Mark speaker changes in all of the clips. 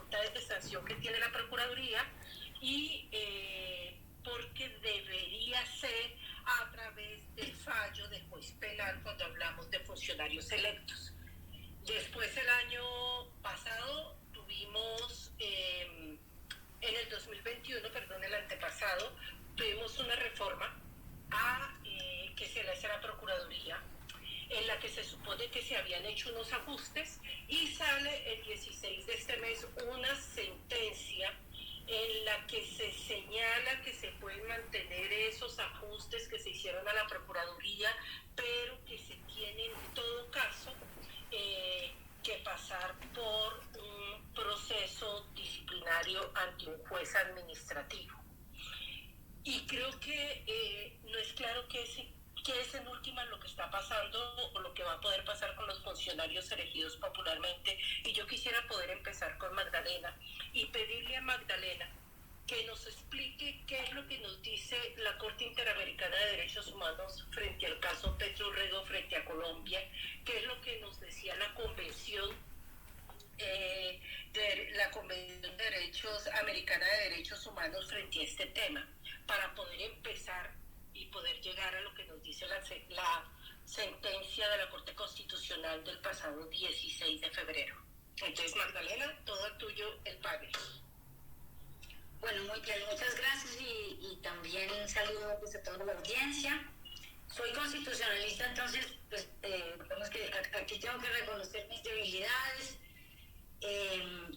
Speaker 1: facultad de sanción que tiene la Procuraduría y porque debería ser a través del fallo de juez penal cuando hablamos de funcionarios electos. Después, el año pasado, tuvimos, en el 2021, perdón, el antepasado, tuvimos una reforma que se le hace a la Procuraduría, en la que se supone que se habían hecho unos ajustes y sale el 16 de este mes una sentencia en la que se señala que se pueden mantener esos ajustes que se hicieron a la Procuraduría, pero que se tiene en todo caso que pasar por un proceso disciplinario ante un juez administrativo. Y creo que no es claro qué es en última lo que está pasando o lo que va a poder pasar con los funcionarios elegidos popularmente. Y yo quisiera poder empezar con Magdalena y pedirle a Magdalena que nos explique qué es lo que nos dice la Corte Interamericana de Derechos Humanos frente al caso Petro Urrego frente a Colombia, qué es lo que nos decía la Convención de la Convención de Derechos Americana de Derechos Humanos frente a este tema, para poder empezar y poder llegar a lo que nos dice la sentencia de la Corte Constitucional del pasado 16 de febrero. Entonces, Magdalena, todo tuyo el panel.
Speaker 2: Bueno, muy bien, muchas gracias y también saludo pues, a toda la audiencia. Soy constitucionalista, entonces pues digamos que aquí tengo que reconocer mis debilidades.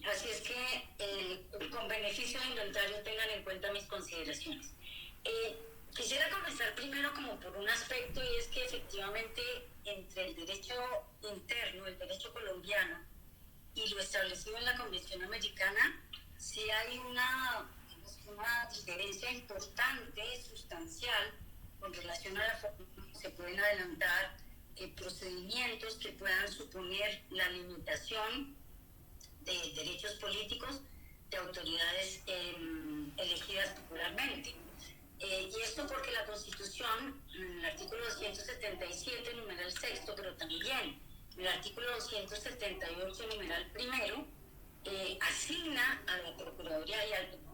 Speaker 2: Así es que con beneficio de inventario tengan en cuenta mis consideraciones. Quisiera comenzar primero como por un aspecto, y es que efectivamente entre el derecho interno, el derecho colombiano y lo establecido en la Convención Americana, sí hay una diferencia importante, sustancial, con relación a la forma en que se pueden adelantar procedimientos que puedan suponer la limitación de derechos políticos de autoridades elegidas popularmente. Y esto porque la Constitución, en el artículo 277, numeral sexto, pero también en el artículo 278, numeral primero, asigna a la Procuraduría y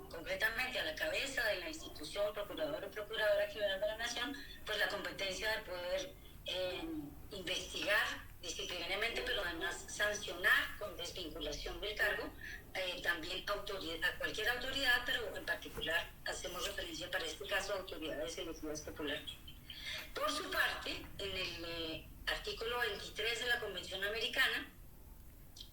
Speaker 2: concretamente a la cabeza de la institución Procurador o Procuradora General de la Nación, pues la competencia de poder investigar disciplinariamente, pero además sancionar con desvinculación del cargo también a cualquier autoridad, pero en particular hacemos referencia para este caso a autoridades elegidas popularmente. Por su parte, en el artículo 23 de la Convención Americana,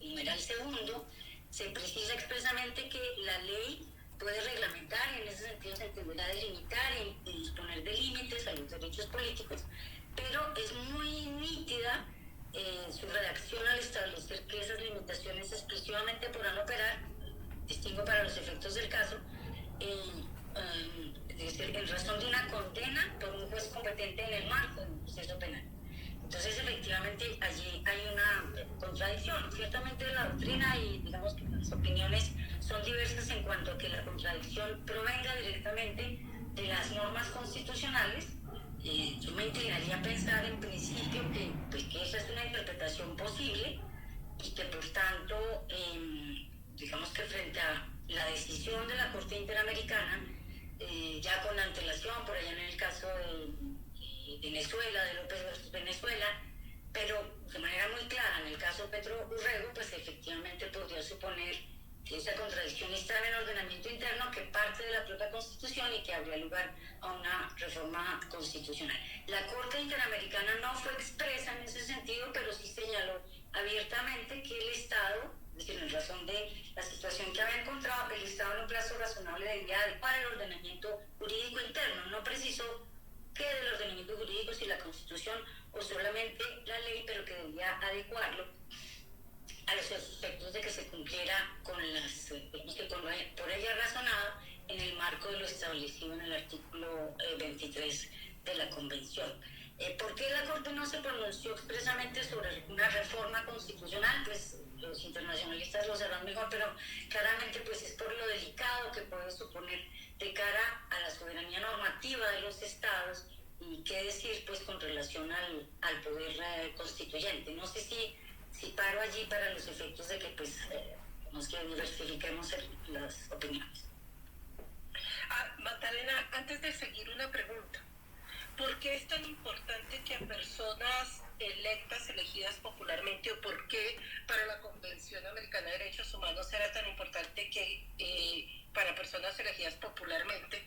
Speaker 2: numeral segundo, se precisa expresamente que la ley puede reglamentar, y en ese sentido se entenderá delimitar y disponer de límites a los derechos políticos, pero es muy nítida su redacción al establecer que esas limitaciones exclusivamente podrán operar, distingo para los efectos del caso, en razón de una condena por un juez competente en el marco de un proceso penal. Entonces, efectivamente, allí hay una contradicción. Ciertamente la doctrina y digamos que las opiniones son diversas en cuanto a que la contradicción provenga directamente de las normas constitucionales. Yo me inclinaría a pensar en principio que esa es una interpretación posible y que por tanto, digamos que frente a la decisión de la Corte Interamericana, ya con antelación, por allá en el caso de Venezuela, de López versus Venezuela, pero de manera muy clara, en el caso de Petro Urrego, pues efectivamente podría suponer que esa contradicción está en el ordenamiento interno, que parte de la propia Constitución y que habría lugar a una reforma constitucional. La Corte Interamericana no fue expresa en ese sentido, pero sí señaló abiertamente que el Estado, es decir, en razón de la situación que había encontrado, el Estado en un plazo razonable debía adecuar el ordenamiento jurídico interno. No precisó qué del ordenamiento jurídico, si la Constitución o solamente la ley, pero que debía adecuarlo a los efectos de que se cumpliera con las, digamos que por ella razonada en el marco de lo establecido en el artículo 23 de la Convención. ¿Por qué la Corte no se pronunció expresamente sobre una reforma constitucional? Pues los internacionalistas lo sabrán mejor, pero claramente pues es por lo delicado que puede suponer de cara a la soberanía normativa de los estados y qué decir pues con relación al poder constituyente. No sé si paro allí para los efectos de que pues digamos que diversifiquemos las opiniones.
Speaker 1: Magdalena, antes de seguir una pregunta. ¿Por qué es tan importante que a personas electas, elegidas popularmente, o por qué para la Convención Americana de Derechos Humanos era tan importante que para personas elegidas popularmente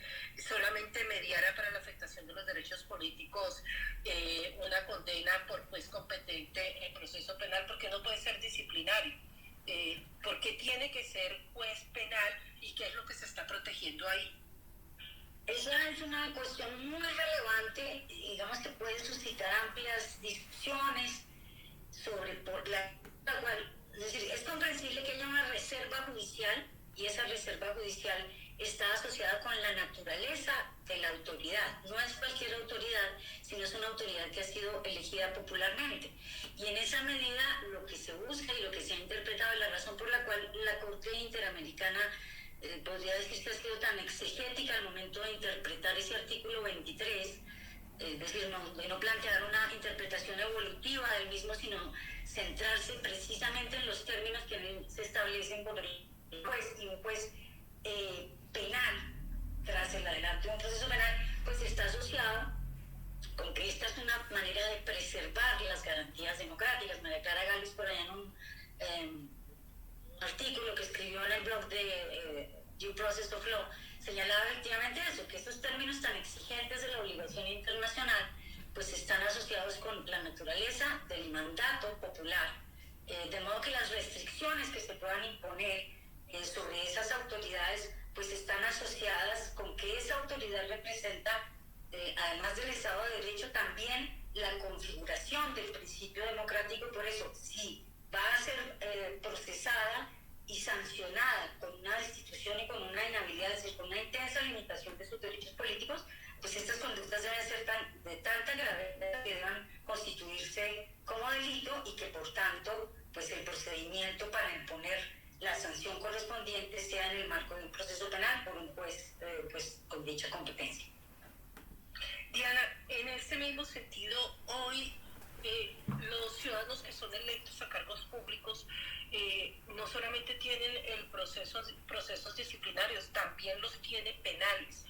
Speaker 1: solamente mediara para la afectación de los derechos políticos una condena por juez competente en proceso penal? ¿Por qué no puede ser disciplinario? ¿Por qué tiene que ser juez penal y qué es lo que se está protegiendo ahí?
Speaker 2: Esa es una cuestión muy relevante, digamos que puede suscitar amplias discusiones sobre por la cual, es decir, es comprensible que haya una reserva judicial y esa reserva judicial está asociada con la naturaleza de la autoridad. No es cualquier autoridad, sino es una autoridad que ha sido elegida popularmente. Y en esa medida lo que se busca y lo que se ha interpretado, la razón por la cual la Corte Interamericana podría decir que ha sido tan exegética al momento de interpretar ese artículo 23, es decir, no plantear una interpretación evolutiva del mismo, sino centrarse precisamente en los términos que se establecen por el juez, y un juez penal, tras el adelanto de un proceso penal, pues está asociado con que esta es una manera de preservar las garantías democráticas. María Clara Gálvez, por allá en un artículo que escribió en el blog de Due Process of Law, señalaba efectivamente eso, que esos términos tan exigentes de la obligación internacional pues están asociados con la naturaleza del mandato popular, de modo que las restricciones que se puedan imponer sobre esas autoridades pues están asociadas con que esa autoridad representa, además del Estado de Derecho, también la configuración del principio democrático. Por eso, si va a ser procesada y sancionada con una destitución y con una inhabilidad, es decir, con una intensa limitación de sus derechos políticos, pues estas conductas deben ser de tanta gravedad que deban constituirse como delito y que por tanto pues el procedimiento para imponer la sanción correspondiente sea en el marco de un proceso penal por un juez pues con dicha competencia.
Speaker 1: Diana, en este mismo sentido, hoy los ciudadanos que son electos a cargos públicos no solamente tienen procesos disciplinarios, también los tiene penales.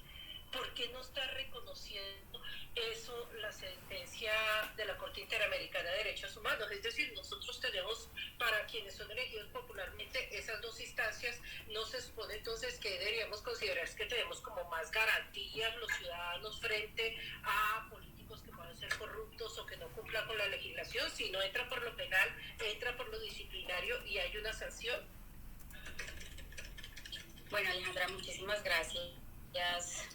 Speaker 1: ¿Por qué no está reconociendo eso la sentencia de la Corte Interamericana de Derechos Humanos? Es decir, nosotros tenemos, para quienes son elegidos popularmente, esas dos instancias. ¿No se supone entonces que deberíamos considerar que tenemos como más garantías los ciudadanos frente a políticos que puedan ser corruptos o que no cumplan con la legislación? Si no entra por lo penal, entra por lo disciplinario y hay una sanción.
Speaker 3: Bueno, Alejandra, muchísimas gracias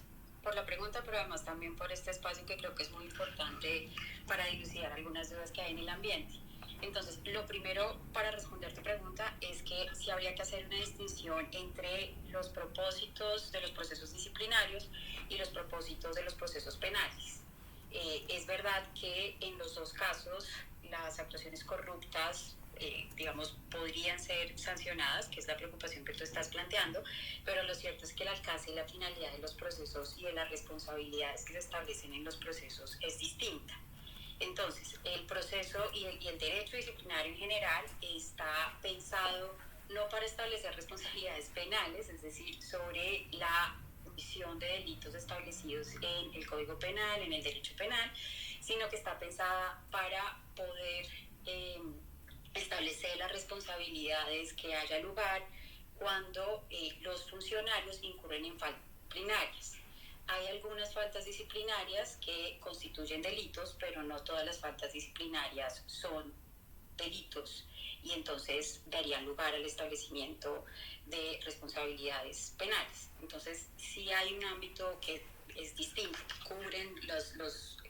Speaker 3: por la pregunta, pero además también por este espacio que creo que es muy importante para dilucidar algunas dudas que hay en el ambiente. Entonces, lo primero para responder tu pregunta es que sí habría que hacer una distinción entre los propósitos de los procesos disciplinarios y los propósitos de los procesos penales. Es verdad que en los dos casos las actuaciones corruptas digamos, podrían ser sancionadas, que es la preocupación que tú estás planteando, pero lo cierto es que el alcance y la finalidad de los procesos y de las responsabilidades que se establecen en los procesos es distinta. Entonces, el proceso y el derecho disciplinario en general está pensado no para establecer responsabilidades penales, es decir, sobre la comisión de delitos establecidos en el Código Penal, en el derecho penal, sino que está pensada para poder establecer las responsabilidades que haya lugar cuando los funcionarios incurren en faltas disciplinarias. Hay algunas faltas disciplinarias que constituyen delitos, pero no todas las faltas disciplinarias son delitos y entonces darían lugar al establecimiento de responsabilidades penales. Entonces, sí hay un ámbito que es distinto, cubren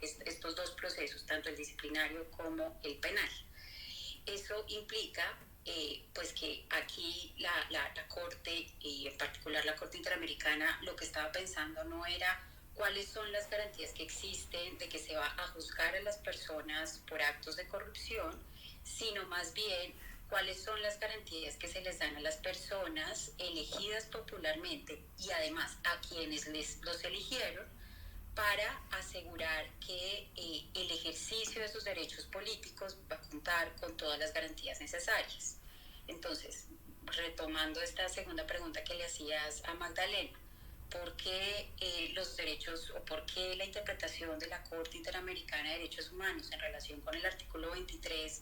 Speaker 3: estos dos procesos, tanto el disciplinario como el penal. Eso implica pues que aquí la Corte, y en particular la Corte Interamericana, lo que estaba pensando no era cuáles son las garantías que existen de que se va a juzgar a las personas por actos de corrupción, sino más bien cuáles son las garantías que se les dan a las personas elegidas popularmente y además a quienes los eligieron, para asegurar que el ejercicio de sus derechos políticos va a contar con todas las garantías necesarias. Entonces, retomando esta segunda pregunta que le hacías a Magdalena, ¿por qué los derechos o por qué la interpretación de la Corte Interamericana de Derechos Humanos en relación con el artículo 23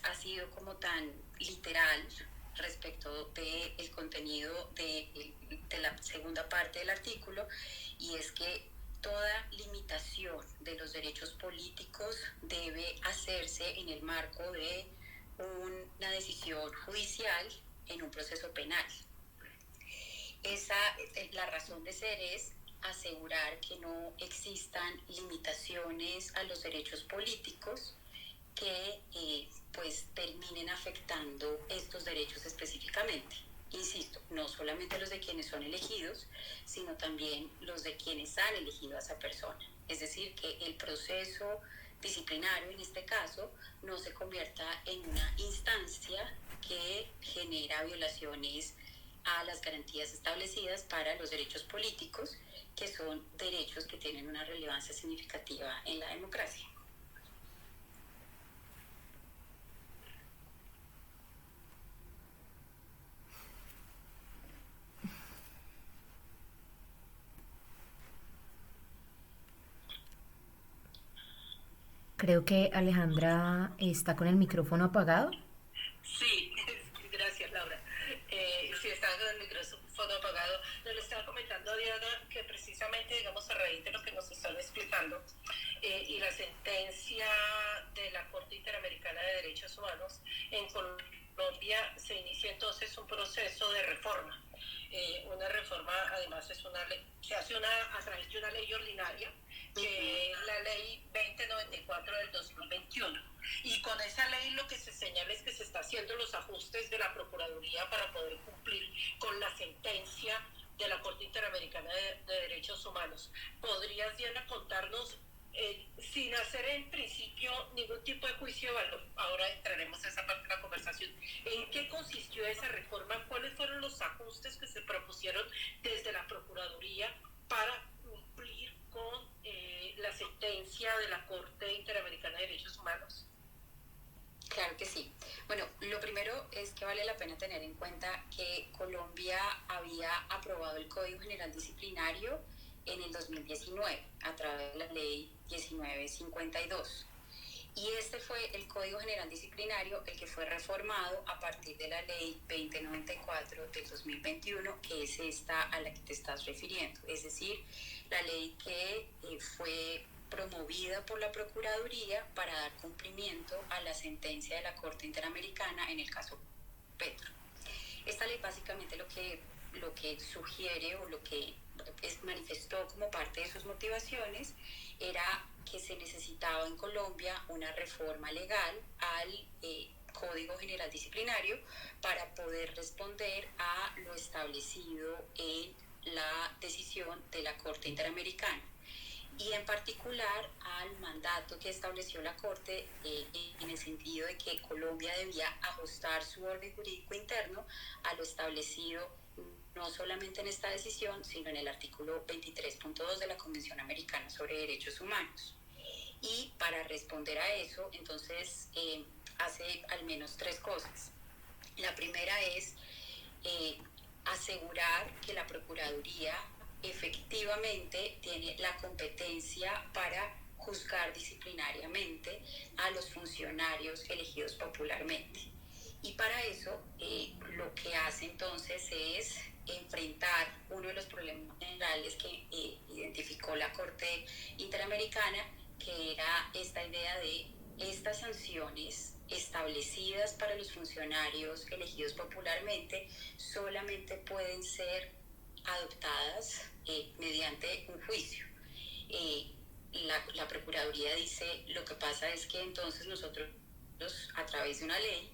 Speaker 3: ha sido como tan literal respecto del contenido de la segunda parte del artículo? Y es que toda limitación de los derechos políticos debe hacerse en el marco de una decisión judicial en un proceso penal. La razón de ser es asegurar que no existan limitaciones a los derechos políticos que pues terminen afectando estos derechos específicamente. Insisto, no solamente los de quienes son elegidos, sino también los de quienes han elegido a esa persona. Es decir, que el proceso disciplinario, en este caso, no se convierta en una instancia que genera violaciones a las garantías establecidas para los derechos políticos, que son derechos que tienen una relevancia significativa en la democracia.
Speaker 4: Creo que Alejandra está con el micrófono apagado.
Speaker 1: Sí, gracias Laura. Sí, estaba con el micrófono apagado. Le estaba comentando a Diana que precisamente, digamos, a raíz de lo que nos están explicando y la sentencia de la Corte Interamericana de Derechos Humanos, en Colombia se inicia entonces un proceso de reforma. Una reforma, además, se hace a través de una ley ordinaria, que es la ley 2094 del 2021. Y con esa ley lo que se señala es que se está haciendo los ajustes de la Procuraduría para poder cumplir con la sentencia de la Corte Interamericana de Derechos Humanos. ¿Podrías, Diana, contarnos, sin hacer en principio ningún tipo de juicio de valor, ahora entraremos a esa parte de la conversación, en qué consistió esa reforma, cuáles fueron los ajustes que se propusieron desde la Procuraduría para cumplir con la sentencia de la Corte Interamericana de Derechos Humanos?
Speaker 3: Claro que sí. Bueno, lo primero es que vale la pena tener en cuenta que Colombia había aprobado el Código General Disciplinario en el 2019 a través de la ley 1952. Y este fue el Código General Disciplinario el que fue reformado a partir de la ley 2094 del 2021, que es esta a la que te estás refiriendo. Es decir, la ley que fue promovida por la Procuraduría para dar cumplimiento a la sentencia de la Corte Interamericana en el caso Petro. Esta ley básicamente lo que sugiere o lo que manifestó como parte de sus motivaciones era que se necesitaba en Colombia una reforma legal al Código General Disciplinario para poder responder a lo establecido en la decisión de la Corte Interamericana, y en particular al mandato que estableció la Corte en el sentido de que Colombia debía ajustar su orden jurídico interno a lo establecido no solamente en esta decisión, sino en el artículo 23.2 de la Convención Americana sobre Derechos Humanos. Y para responder a eso, entonces, hace al menos tres cosas. La primera es asegurar que la Procuraduría efectivamente tiene la competencia para juzgar disciplinariamente a los funcionarios elegidos popularmente. Y para eso lo que hace entonces es enfrentar uno de los problemas generales que identificó la Corte Interamericana, que era esta idea de estas sanciones establecidas para los funcionarios elegidos popularmente solamente pueden ser adoptadas mediante un juicio. La Procuraduría dice, lo que pasa es que entonces nosotros a través de una ley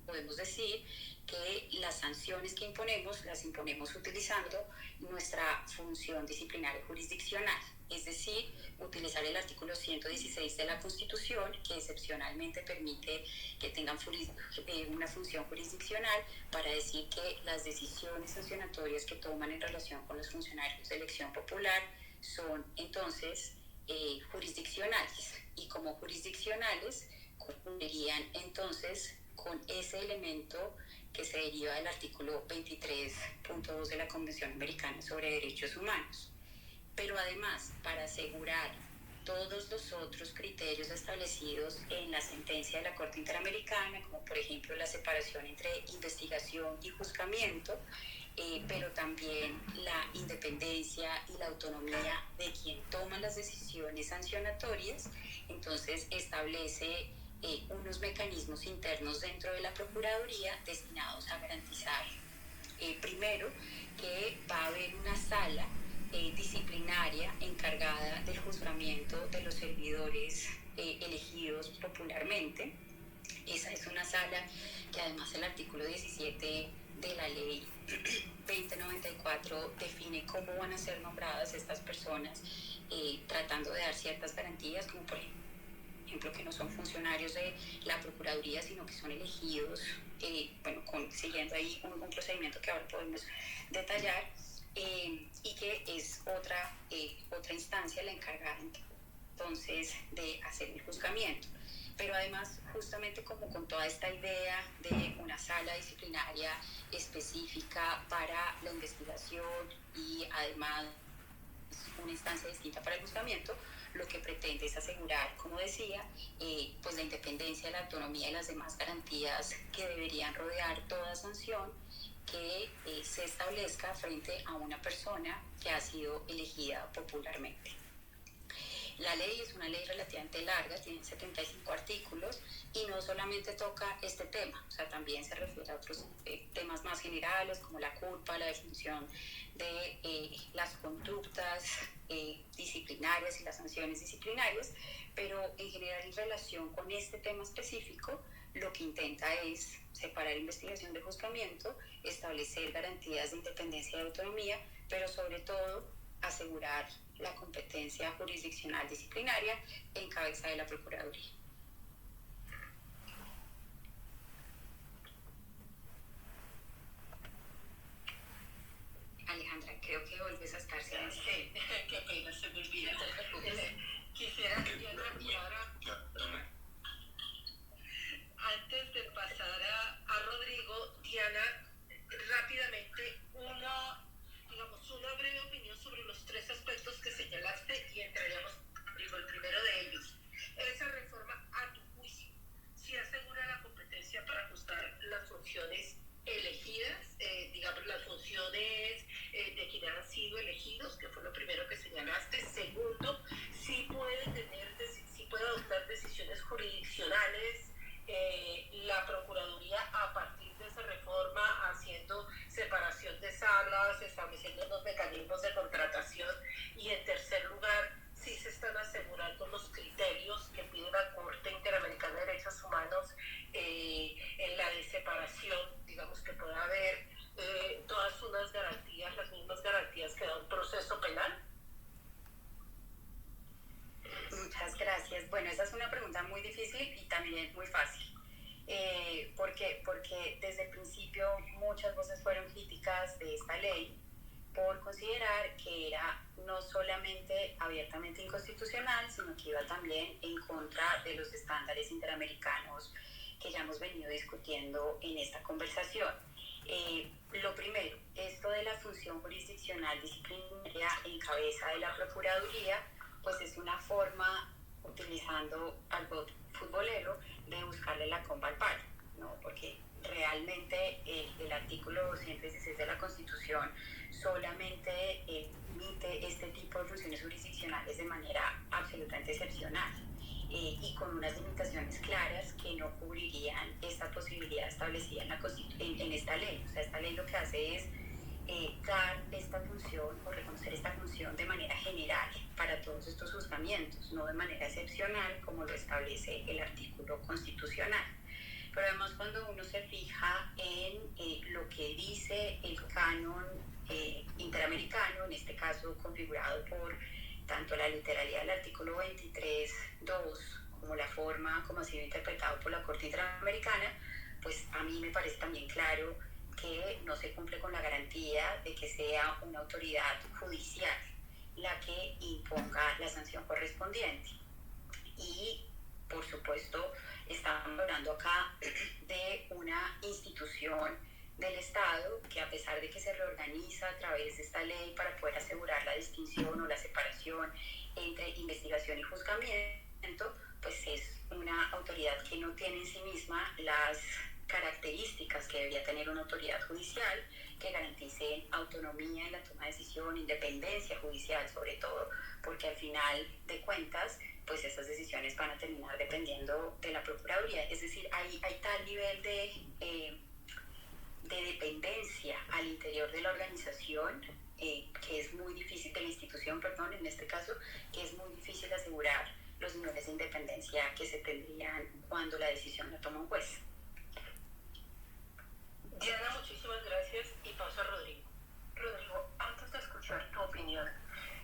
Speaker 3: podemos decir que las sanciones que imponemos las imponemos utilizando nuestra función disciplinaria jurisdiccional, es decir, utilizar el artículo 116 de la Constitución, que excepcionalmente permite que tengan una función jurisdiccional para decir que las decisiones sancionatorias que toman en relación con los funcionarios de elección popular son entonces jurisdiccionales, y como jurisdiccionales cumplirían entonces con ese elemento que se deriva del artículo 23.2 de la Convención Americana sobre Derechos Humanos. Pero además, para asegurar todos los otros criterios establecidos en la sentencia de la Corte Interamericana, como por ejemplo la separación entre investigación y juzgamiento, pero también la independencia y la autonomía de quien toma las decisiones sancionatorias, entonces establece unos mecanismos internos dentro de la Procuraduría destinados a garantizar, primero, que va a haber una sala disciplinaria encargada del juzgamiento de los servidores elegidos popularmente. Esa es una sala que además el artículo 17 de la ley 2094 define cómo van a ser nombradas estas personas, tratando de dar ciertas garantías, como por ejemplo que no son funcionarios de la Procuraduría, sino que son elegidos, siguiendo ahí un procedimiento que ahora podemos detallar, y que es otra instancia la encargada entonces de hacer el juzgamiento. Pero además, justamente como con toda esta idea de una sala disciplinaria específica para la investigación y además una instancia distinta para el juzgamiento, lo que pretende es asegurar, como decía, pues la independencia, la autonomía y las demás garantías que deberían rodear toda sanción que se establezca frente a una persona que ha sido elegida popularmente. La ley es una ley relativamente larga, tiene 75 artículos y no solamente toca este tema, o sea, también se refiere a otros temas más generales como la culpa, la definición de las conductas disciplinarias y las sanciones disciplinarias, pero en general en relación con este tema específico, lo que intenta es separar investigación de juzgamiento, establecer garantías de independencia y autonomía, pero sobre todo asegurar la competencia jurisdiccional disciplinaria en cabeza de la Procuraduría. Alejandra, creo que vuelves a estar silenciosa.
Speaker 1: Sí, qué pena, se me olvida. Quisiera que ahora, antes de pasar a Rodrigo, Diana, rápidamente una breve opinión sobre los tres aspectos que señalaste y entraríamos, el primero de ellos. Esa reforma, a tu juicio, ¿sí asegura la competencia para ajustar las funciones elegidas, las funciones de quienes han sido elegidos, que fue lo primero que señalaste? Segundo, ¿sí puede adoptar decisiones jurisdiccionales la Procuraduría a partir de esa reforma, haciendo separación de salas, estableciendo los mecanismos de contratación? Y en tercer lugar, si se están asegurando los criterios que pide la Corte Interamericana de Derechos Humanos en la de separación, que pueda haber todas unas garantías, las mismas garantías que da un proceso penal.
Speaker 3: Muchas gracias. Bueno, esa es una pregunta muy difícil y también muy fácil. Porque desde el principio muchas voces fueron críticas de esta ley por considerar que era no solamente abiertamente inconstitucional, sino que iba también en contra de los estándares interamericanos que ya hemos venido discutiendo en esta conversación. Lo primero, esto de la función jurisdiccional disciplinaria en cabeza de la Procuraduría, pues es una forma, utilizando algo futbolero, de buscarle la comba al palo, ¿no? Porque realmente el artículo 216 de la Constitución solamente emite este tipo de funciones jurisdiccionales de manera absolutamente excepcional y con unas limitaciones claras que no cubrirían esta posibilidad establecida en esta ley. O sea, esta ley lo que hace es dar esta función o reconocer esta función de manera general para todos estos juzgamientos, no de manera excepcional como lo establece el artículo constitucional. Pero además, cuando uno se fija en lo que dice el canon interamericano, en este caso configurado por tanto la literalidad del artículo 23.2 como la forma como ha sido interpretado por la Corte Interamericana, pues a mí me parece también claro que no se cumple con la garantía de que sea una autoridad judicial la que imponga la sanción correspondiente. Y por supuesto, estamos hablando acá de una institución del Estado que, a pesar de que se reorganiza a través de esta ley para poder asegurar la distinción o la separación entre investigación y juzgamiento, pues es una autoridad que no tiene en sí misma las características que debería tener una autoridad judicial, que garantice autonomía en la toma de decisión, independencia judicial sobre todo, porque al final de cuentas, pues esas decisiones van a terminar dependiendo de la Procuraduría. Es decir, hay tal nivel de dependencia al interior de la organización, que es muy difícil, de la institución, perdón, en este caso, que es muy difícil asegurar los niveles de independencia que se tendrían cuando la decisión la toma un juez.
Speaker 1: Diana, muchísimas gracias y paso a Rodrigo. Rodrigo, antes de escuchar tu opinión,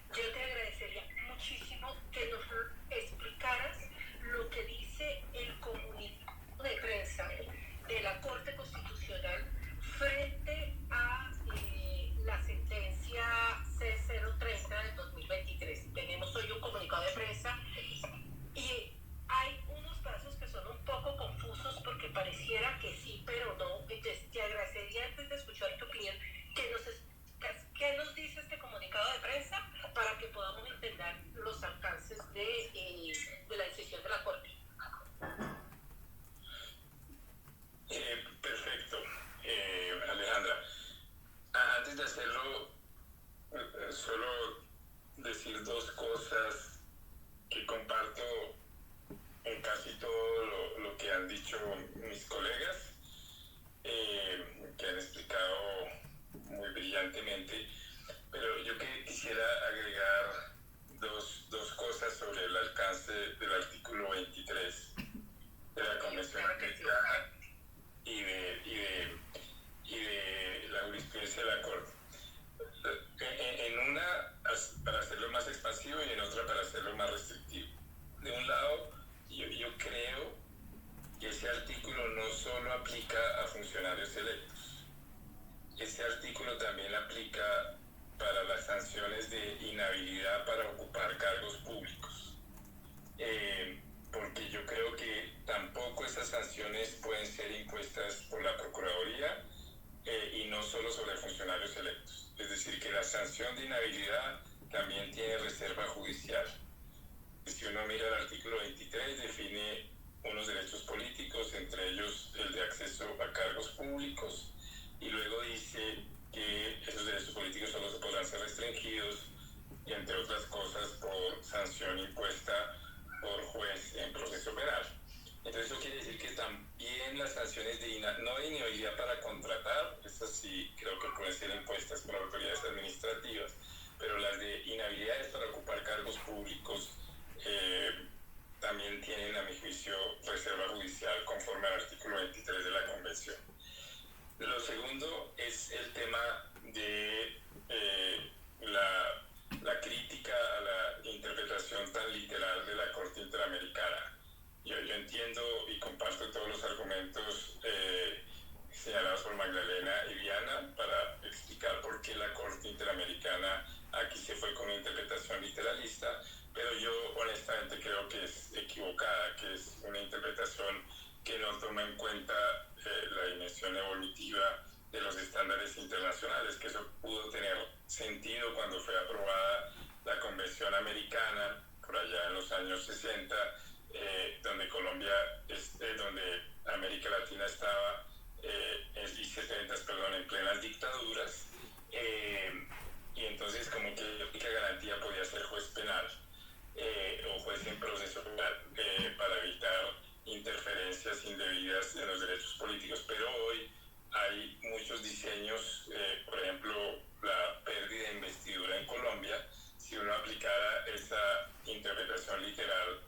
Speaker 1: yo te agradecería muchísimo que nos explicaras lo que dice el comunicado de prensa de la Corte Constitucional frente a la sentencia C030 del 2023. Tenemos hoy un comunicado de prensa y hay unos pasos que son un poco confusos porque pareciera que sí, pero no. Entonces, te agradecería, antes de escuchar tu opinión, que nos explicas qué nos dice este comunicado de prensa para que podamos entender los alcances de la decisión de la Corte.
Speaker 5: Perfecto, Alejandra. Antes de hacerlo, solo decir dos cosas que comparto en casi todo lo que han dicho mis colegas, que han explicado muy brillantemente, pero yo quisiera agregar dos cosas sobre el alcance del artículo 23 de la Convención Americana y de la jurisprudencia de la Corte. En una, para hacerlo más expansivo, y en otra, para hacerlo más restrictivo. De un lado, yo creo que ese artículo no solo aplica a funcionarios electos, ese artículo también aplica para las sanciones de inhabilidad para ocupar cargos públicos. Porque yo creo que tampoco esas sanciones pueden ser impuestas por la Procuraduría, y no solo sobre funcionarios electos. Es decir, que la sanción de inhabilidad también tiene reserva judicial. Si uno mira el artículo 23, define unos derechos políticos, entre ellos el de acceso a cargos públicos, y luego dice que esos derechos políticos solo se podrán ser restringidos, y entre otras cosas, por sanción impuesta por juez en proceso penal. Entonces eso quiere decir que también las sanciones no de inhabilidad para contratar, esas sí creo que pueden ser impuestas por autoridades administrativas, pero las de inhabilidades para ocupar cargos públicos también tienen, a mi juicio, reserva judicial conforme al artículo 23 de la Convención. Lo segundo es el tema de la crítica a la interpretación tan literal de la Corte Interamericana. Yo entiendo y comparto todos los argumentos señalados por Magdalena y Diana para explicar por qué la Corte Interamericana aquí se fue con una interpretación literalista, pero yo honestamente creo que es equivocada, que es una interpretación que no toma en cuenta la dimensión evolutiva de los estándares internacionales, que eso pudo tener sentido cuando fue aprobada la Convención Americana por allá en los años 60, donde Colombia, donde América Latina estaba y 70, perdón, en plenas dictaduras, y entonces como que la única garantía podía ser juez penal o juez en proceso penal para evitar interferencias indebidas en los derechos políticos. Pero hoy hay muchos diseños, por ejemplo, la pérdida de investidura en Colombia. Si uno aplicara esa interpretación literal,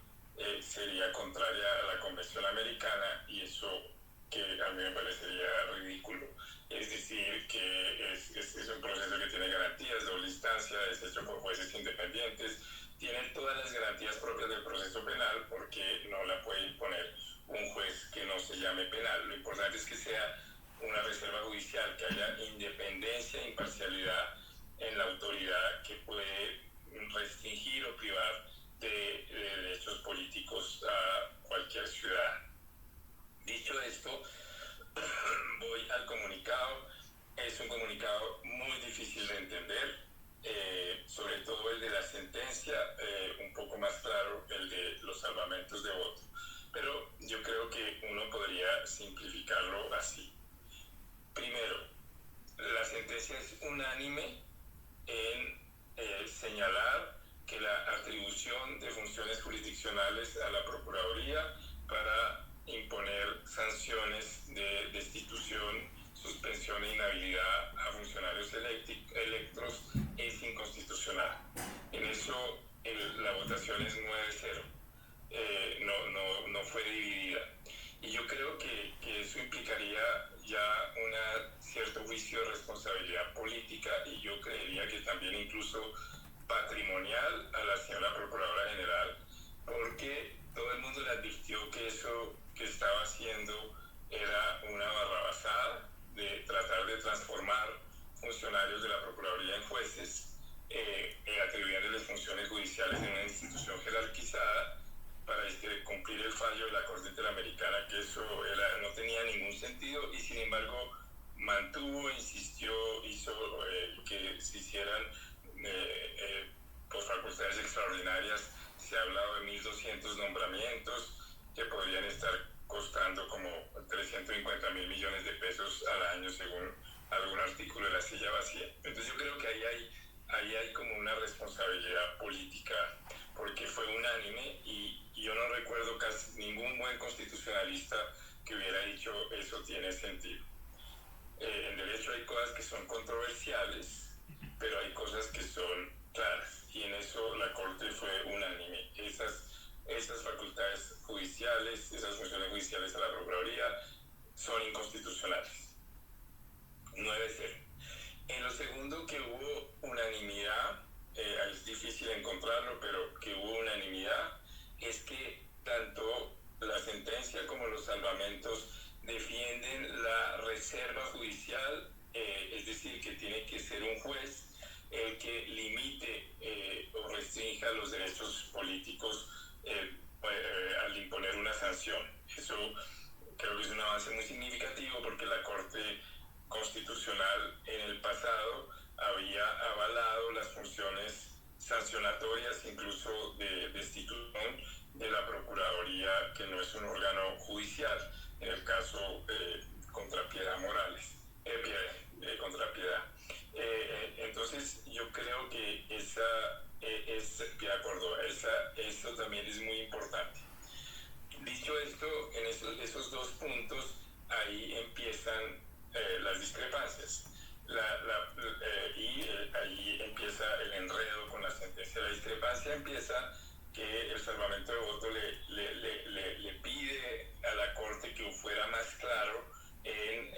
Speaker 5: sería contraria a la Convención Americana, y eso que a mí me parecería ridículo. Es decir, que es un proceso que tiene garantías, doble instancia, es hecho por jueces independientes, tiene todas las garantías propias del proceso penal, porque no la puede imponer un juez que no se llame penal. Lo importante es que sea una reserva judicial, que haya independencia e imparcialidad en la autoridad que puede restringir o privar de derechos políticos a resultado muy difícil de entender, sobre todo el de la sentencia, un poco más claro el de los salvamentos de voto. Pero yo creo que uno podría simplificarlo así. Primero, la sentencia es unánime en señalar que la atribución de funciones jurisdiccionales a la Procuraduría para imponer sanciones de destitución, suspensión e inhabilidad a funcionarios electos es inconstitucional. En eso la votación es 9-0. No fue dividida. Y yo creo que eso implicaría ya un cierto juicio de responsabilidad política y yo creería que también incluso patrimonial a la señora Procuradora General, porque todo el mundo le advirtió que eso que estaba haciendo era una barrabasada de tratar de transformar funcionarios de la Procuraduría en jueces, atribuyéndoles funciones judiciales en una institución jerarquizada para cumplir el fallo de la Corte Interamericana, que eso no tenía ningún sentido y sin embargo mantuvo, insistió, hizo que se hicieran por facultades extraordinarias. Se ha hablado de 1.200 nombramientos que podrían estar costando como 350.000 millones de pesos al año según algún artículo de la silla vacía. Entonces yo creo que ahí hay como una responsabilidad política porque fue unánime y yo no recuerdo casi ningún buen constitucionalista que hubiera dicho eso tiene sentido. En derecho hay cosas que son controversiales, pero hay cosas que son claras y en eso la Corte fue unánime. Esas facultades judiciales, esas funciones judiciales a la Procuraduría son inconstitucionales. 9-0. En lo segundo, que hubo unanimidad, es difícil encontrarlo, pero que hubo unanimidad, es que tanto la sentencia como los salvamentos defienden la reserva judicial, es decir, que tiene que ser un juez el que limite o restrinja los derechos políticos al imponer una sanción. Eso creo que es un avance muy significativo porque la Corte Constitucional en el pasado había avalado las funciones sancionatorias, incluso de destitución de la Procuraduría, que no es un órgano judicial, en el caso contra Piedad Morales, contra Piedad. Entonces yo creo que Piedad Córdoba, eso también es muy importante. Dicho esto, en esos dos puntos, ahí empiezan las discrepancias. Ahí empieza el enredo con la sentencia. La discrepancia empieza que el salvamento de voto le pide a la Corte que fuera más claro en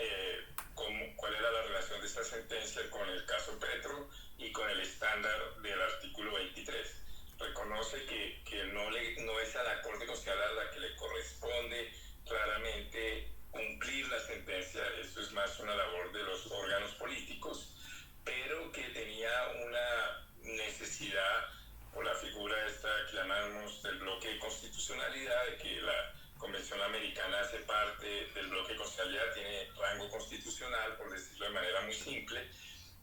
Speaker 5: cuál era la relación de esta sentencia con el caso Petro y con el estándar del artículo 23. Reconoce que no es a la Corte Constitucional a la que le corresponde claramente cumplir la sentencia, eso es más una labor de los órganos políticos, pero que tenía una necesidad por la figura esta que llamamos del bloque de constitucionalidad, de que la Convención Americana hace parte del bloque de constitucionalidad, tiene rango constitucional, por decirlo de manera muy simple,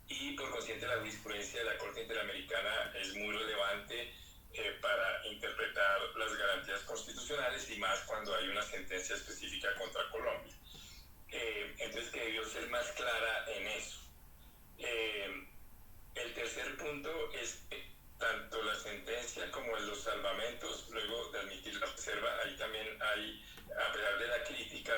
Speaker 5: y por consiguiente la jurisprudencia de la Corte Interamericana es muy relevante para interpretar las garantías constitucionales y más cuando hay una sentencia específica contra Colombia. Entonces que debió ser más clara en eso. El tercer punto es que tanto la sentencia como los salvamentos, luego de admitir la reserva, ahí también hay, a pesar de la crítica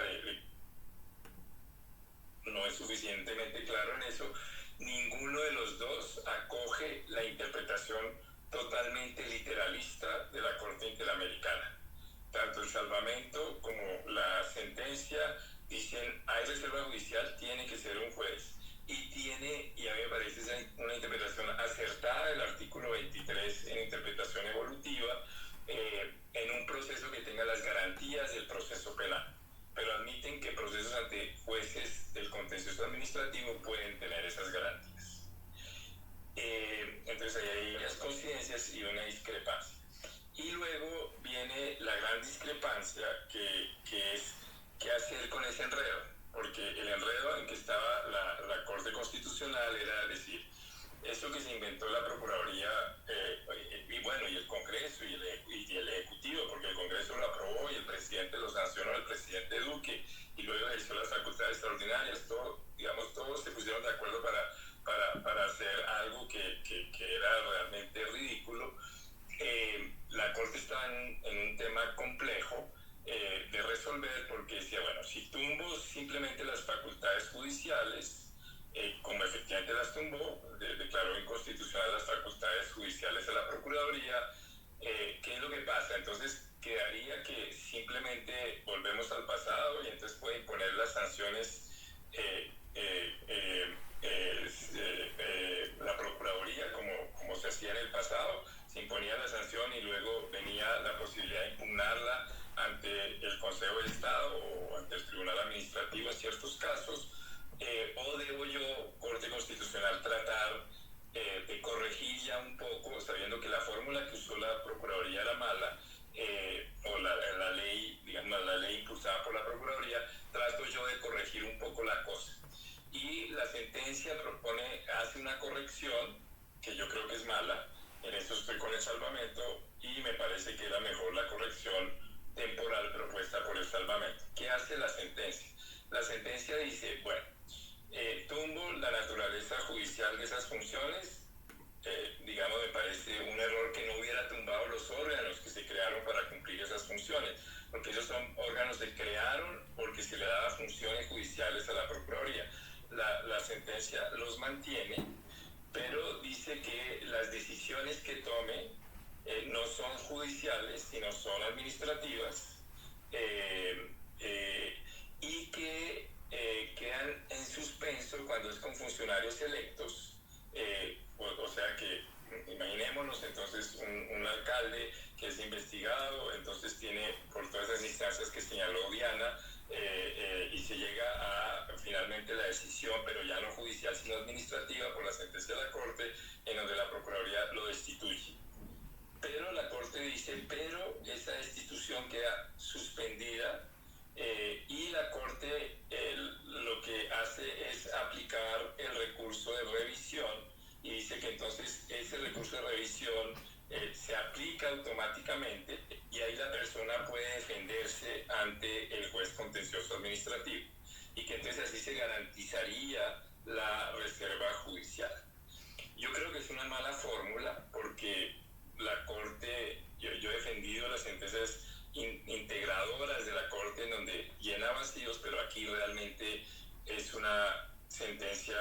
Speaker 5: no es suficientemente claro en eso, ninguno de los dos acoge la interpretación totalmente literalista de la Corte Interamericana. Tanto el salvamento como la sentencia dicen hay reserva judicial, tiene que ser un juez y a mí me parece una interpretación acertada del artículo 23 en interpretación evolutiva en un proceso que tenga las garantías del proceso penal, pero admiten que procesos ante jueces del contencioso administrativo pueden tener esas garantías. Entonces ahí hay unas coincidencias y una discrepancia. Y luego viene la gran discrepancia que es qué hacer con ese enredo, porque el enredo fundamental era decir, eso que se inventó la Procuraduría, y bueno, y el Congreso y el Ejecutivo, porque el Congreso lo aprobó y el presidente lo sancionó, el presidente Duque, y luego ejerció las facultades extraordinarias, todos se pusieron de acuerdo para hacer algo que era realmente ridículo. La Corte estaba en un tema complejo de resolver, porque decía, bueno, si tumbo simplemente las facultades judiciales, como efectivamente las tumbó, declaró inconstitucional las facultades judiciales a la Procuraduría, ¿qué es lo que pasa? Entonces quedaría que simplemente volvemos al pasado y entonces puede imponer las sanciones la Procuraduría como se hacía en el pasado. Se imponía la sanción y luego venía la posibilidad de impugnarla ante el Consejo de Estado o ante el Tribunal Administrativo en ciertos casos. ¿O debo yo, Corte Constitucional, tratar de corregir ya un poco, sabiendo que la fórmula que usó la Procuraduría era mala, o la ley, digamos, la ley impulsada por la Procuraduría, trato yo de corregir un poco la cosa? Y la sentencia hace una corrección que yo creo que es mala, en eso estoy con el salvamento, y me parece que era mejor la corrección temporal propuesta por el salvamento. ¿Qué hace la sentencia? La sentencia dice, bueno, tumbo la naturaleza judicial de esas funciones. Digamos, me parece un error que no hubiera tumbado los órganos que se crearon para cumplir esas funciones, porque esos son órganos que se crearon porque se le daba funciones judiciales a la Procuraduría. La sentencia los mantiene, pero dice que las decisiones que tome no son judiciales, sino son administrativas, y que quedan en suspenso cuando es con funcionarios electos. O sea que imaginémonos entonces un alcalde que es investigado, entonces tiene por todas esas instancias que señaló Diana, y se llega a finalmente la decisión, pero ya no judicial sino administrativa por la sentencia de la Corte, en donde la Procuraduría lo destituye. Pero la Corte dice, pero esa destitución queda suspendida, y la Corte lo que hace es aplicar el recurso de revisión, y dice que entonces ese recurso de revisión se aplica automáticamente, y ahí la persona puede defenderse ante el juez contencioso administrativo, y que entonces así se garantizaría la reserva judicial. Yo creo que es una mala fórmula, porque la Corte, yo he defendido las sentencias integradoras de la Corte, en donde llena vacíos, pero aquí realmente es una sentencia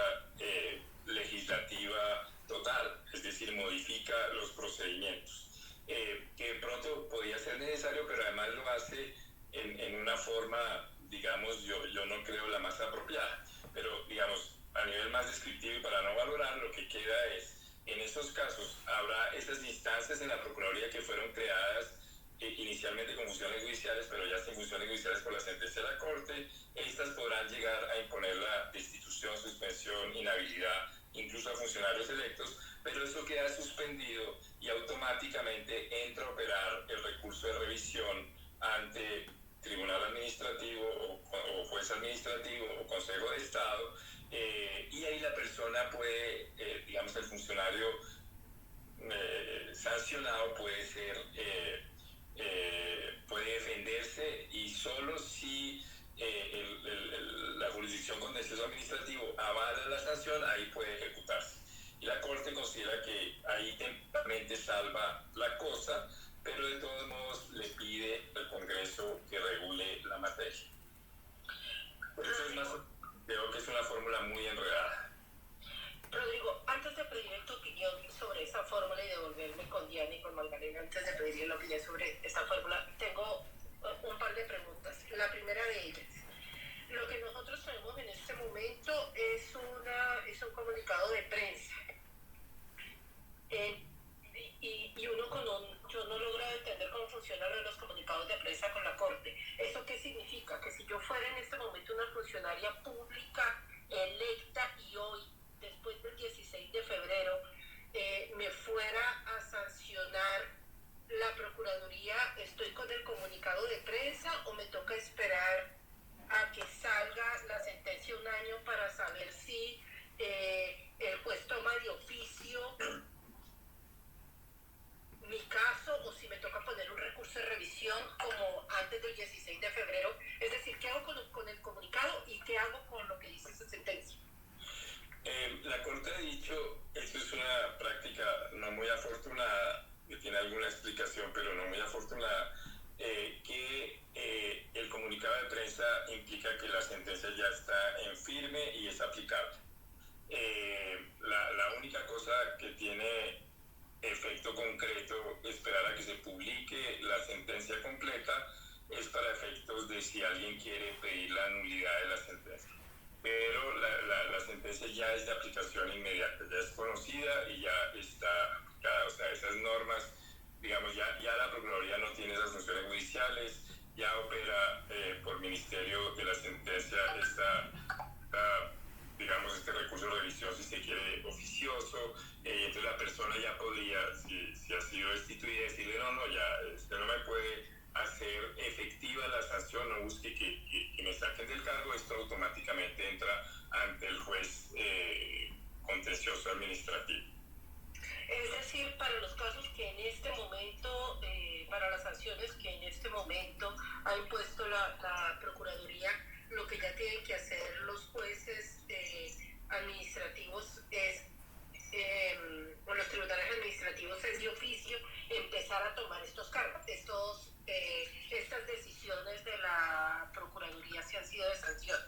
Speaker 5: legislativa total, es decir, modifica los procedimientos, que de pronto podía ser necesario, pero además lo hace en una forma, digamos, yo no creo la más apropiada, pero digamos, a nivel más descriptivo y para no valorar, lo que queda es, en esos casos, habrá esas instancias en la Procuraduría que fueron creadas inicialmente con funciones judiciales, pero ya sin funciones judiciales por la sentencia de la Corte. Estas podrán llegar a imponer la destitución, suspensión, inhabilidad, incluso a funcionarios electos, pero eso queda suspendido y automáticamente entra a operar el recurso de revisión ante Tribunal Administrativo o Juez Administrativo o Consejo de Estado, y ahí la persona puede, digamos, el funcionario sancionado puede ser, puede defenderse, y solo si la jurisdicción contencioso administrativo avala la sanción, ahí puede ejecutarse. Y la Corte considera que ahí temporalmente salva la cosa, pero de todos modos le pide al Congreso que regule la materia. Eso es más, creo que es una fórmula muy enredada.
Speaker 1: Rodrigo, antes de pedirle tu opinión sobre esa fórmula y devolverme con Diana y con Magdalena, antes de pedirle la opinión sobre esta fórmula, tengo un par de preguntas. La primera de ellas, lo que nosotros tenemos en este momento es un comunicado de prensa. Y yo no logro entender cómo funcionan los comunicados de prensa con la Corte. ¿Eso qué significa? Que si yo fuera en este momento una funcionaria pública electa y hoy, después del 16 de febrero, me fuera a sancionar la Procuraduría, ¿estoy con el comunicado de prensa o me toca esperar a que salga la sentencia un año para saber si
Speaker 5: aplicable. La única cosa que tiene efecto concreto, esperar a que se publique la sentencia completa, es para efectos de si alguien quiere pedir la nulidad de la sentencia. Pero la sentencia ya es de aplicación inmediata, ya es conocida y ya está aplicada. O sea, esas normas, digamos, ya la Procuraduría no tiene esas funciones judiciales, ya opera por ministerio de la sentencia digamos, este recurso de revisión, si se quiere, oficioso, entonces la persona ya podría, si ha sido destituida, decirle, no, ya, usted no me puede hacer efectiva la sanción, no busque que me saquen del cargo, esto automáticamente entra ante el juez contencioso administrativo.
Speaker 1: Es decir, para los casos que en este momento, para las sanciones que en este momento ha impuesto la Procuraduría, lo que ya tienen que hacer los jueces administrativos o los tribunales administrativos es de oficio empezar a tomar estos cargos, estas decisiones de la Procuraduría si han sido de sanción.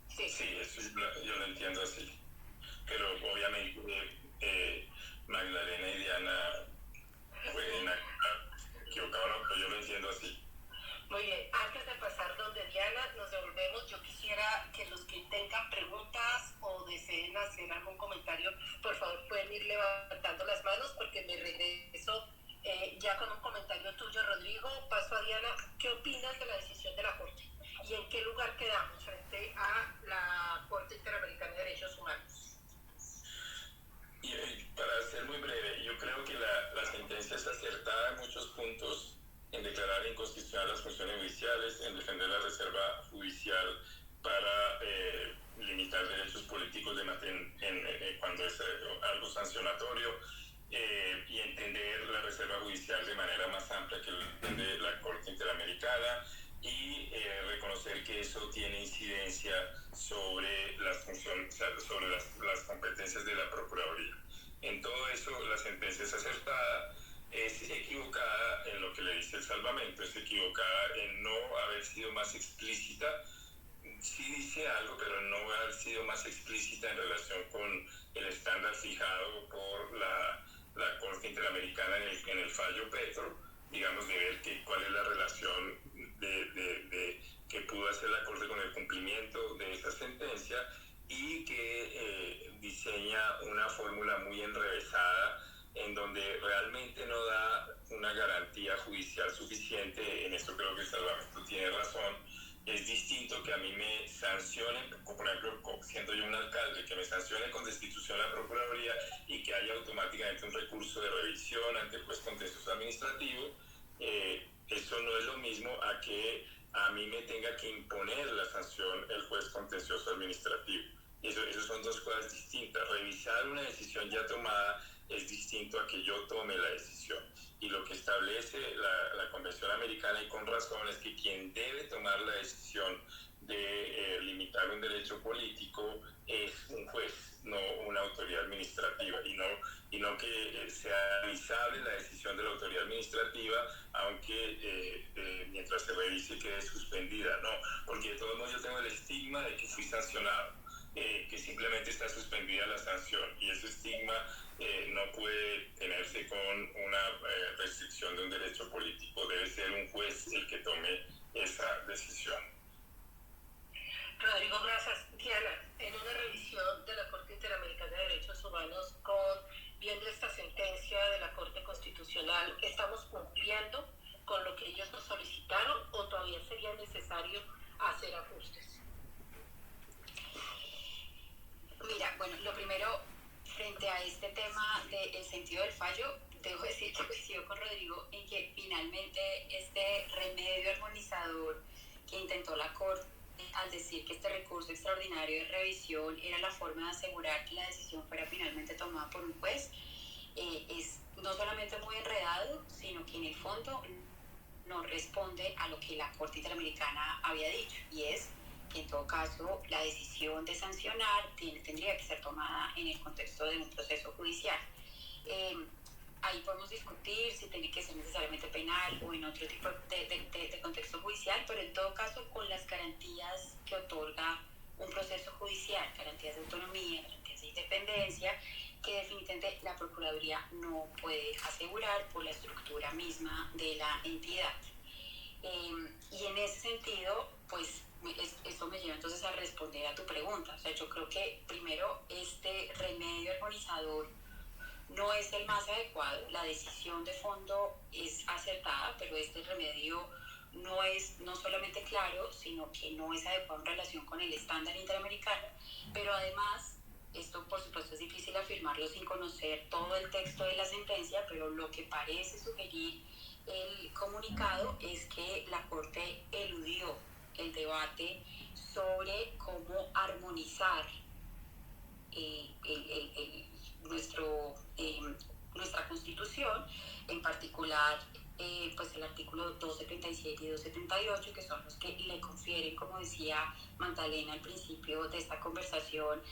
Speaker 1: Sí,
Speaker 5: eso yo lo entiendo así. Pero obviamente Magdalena y Diana pueden equivocar, no, pero yo lo entiendo así.
Speaker 1: Muy bien, antes de pasar donde Diana, nos devolvemos. Yo quisiera que los que tengan preguntas o deseen hacer algún comentario, por favor pueden ir levantando las manos porque me regreso ya con un comentario tuyo, Rodrigo. Paso a Diana. ¿Qué opinas de la decisión de la Corte? ¿Y en qué lugar quedamos frente a la Corte Interamericana de Derechos Humanos?
Speaker 5: Y para ser muy breve, yo creo que la sentencia es acertada en muchos puntos, en declarar inconstitucional las funciones judiciales, en defender la reserva judicial para limitar derechos políticos cuando es algo sancionatorio, y entender la reserva judicial de manera más amplia que lo entiende la Corte Interamericana, y reconocer que eso tiene incidencia sobre las funciones, sobre las competencias de la Procuraduría. En todo eso, la sentencia es acertada. Es equivocada en lo que le dice el salvamento, es equivocada en no haber sido más explícita. Sí dice algo, pero no haber sido más explícita en relación con el estándar fijado por la Corte Interamericana en el fallo Petro, digamos, de ver cuál es la relación que pudo hacer la Corte con el cumplimiento de esa sentencia, y que diseña una fórmula muy enrevesada en donde realmente no da una garantía judicial suficiente. En esto creo que el salvamento tiene razón. Es distinto que a mí me sancionen, por ejemplo, siendo yo un alcalde, que me sancione con destitución la Procuraduría y que haya automáticamente un recurso de revisión ante el juez contencioso administrativo. Eso no es lo mismo a que a mí me tenga que imponer la sanción el juez contencioso administrativo. Eso son dos cosas distintas. Revisar una decisión ya tomada es distinto a que yo tome la decisión. Y lo que establece la Convención Americana, y con razón, es que quien debe tomar la decisión de limitar un derecho político es un juez, no una autoridad administrativa, y no que sea revisable la decisión de la autoridad administrativa, aunque mientras se revise quede suspendida. No, porque de todos modos yo tengo el estigma de que fui sancionado, que simplemente está suspendida la sanción, y ese estigma no puede tenerse con una restricción de un derecho político. Debe ser un juez el que tome esa decisión.
Speaker 1: Rodrigo, gracias. Diana, en una revisión de la Corte Interamericana de Derechos Humanos, viendo esta sentencia de la Corte Constitucional, ¿estamos cumpliendo con lo que ellos nos solicitaron o todavía sería necesario hacer ajustes?
Speaker 3: Mira, bueno, lo primero, frente a este tema del sentido del fallo, debo decir que coincido con Rodrigo en que finalmente este remedio armonizador que intentó la Corte al decir que este recurso extraordinario de revisión era la forma de asegurar que la decisión fuera finalmente tomada por un juez, es no solamente muy enredado, sino que en el fondo no responde a lo que la Corte Interamericana había dicho, y es que en todo caso la decisión de sancionar tendría que ser tomada en el contexto de un proceso judicial. Ahí podemos discutir si tiene que ser necesariamente penal o en otro tipo de contexto judicial, pero en todo caso con las garantías que otorga un proceso judicial, garantías de autonomía, garantías de independencia, que definitivamente la Procuraduría no puede asegurar por la estructura misma de la entidad. Y en ese sentido, pues esto me lleva entonces a responder a tu pregunta. O sea, yo creo que primero este remedio armonizador no es el más adecuado, la decisión de fondo es acertada, pero este remedio no es no solamente claro, sino que no es adecuado en relación con el estándar interamericano, pero además, esto por supuesto es difícil afirmarlo sin conocer todo el texto de la sentencia, pero lo que parece sugerir el comunicado es que la Corte eludió el debate sobre cómo armonizar nuestra Constitución, en particular pues el artículo 277 y 278, que son los que le confieren, como decía Magdalena al principio de esta conversación,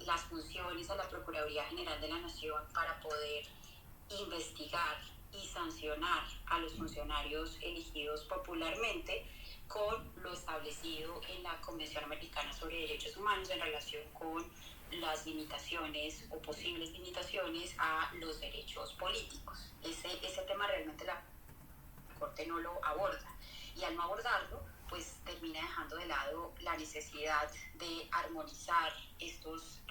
Speaker 3: las funciones a la Procuraduría General de la Nación para poder investigar y sancionar a los funcionarios elegidos popularmente con lo establecido en la Convención Americana sobre Derechos Humanos en relación con las limitaciones o posibles limitaciones a los derechos políticos. Ese tema realmente la Corte no lo aborda, y al no abordarlo, pues termina dejando de lado la necesidad de armonizar estos